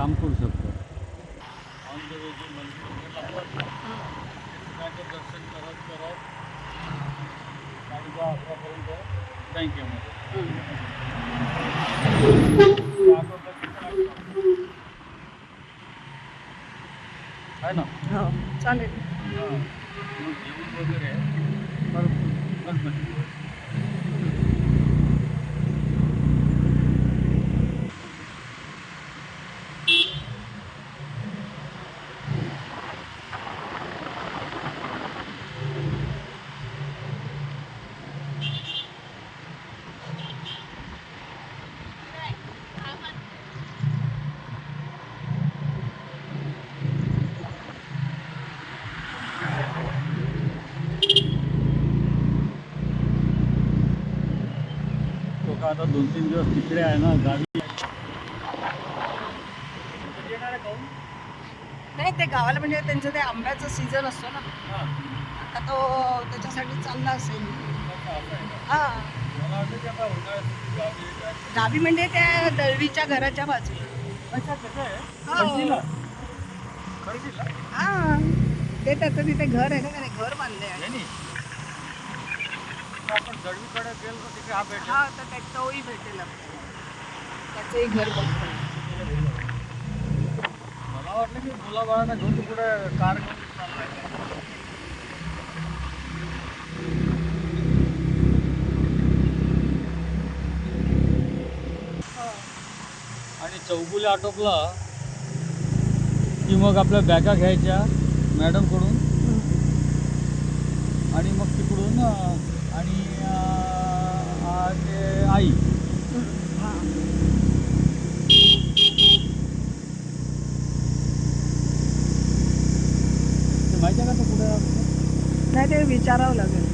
काम करू शकतो. ऑन द वे जे मंदिर दर्शन करत करत 10:30-11 बँकेमध्ये आहे ना. हो चालेल. मग जेवण वगैरे गणपती तो का आता 2-3 दिवस तिकडे आहे ना गावी. नाही ते गावाला म्हणजे त्यांचं ते आंब्याचा सीझन असतो ना, आता तो त्याच्यासाठी चालला असेल. हा मला वाटतं की आता उन्हाळ्यात गावी काय. गावी म्हणजे त्या दळवीच्या घराच्या बाजूला. अच्छा कसं आहे हो. खर्चीला खर्चीला हा ते त्याचं तिथे घर आहे ना, त्याने घर बांधले आहे. नाही आपण दळवीकडे गेलो तर तिथे हा भेटेल. हा तर तोही भेटेल आपल्याला, त्याचंही घर बघतो. मला वाटलं की मुलाबाळांना घेऊन कुठे कार घेऊन चाललाय. आणि चौगुले आटोपला की मग आपल्या बॅगा घ्यायच्या मॅडमकडून आणि मग तिकडून आणि ते आई हा ते माहिती आहे का तो कुठे आहे? नाही ते विचारावं लागेल.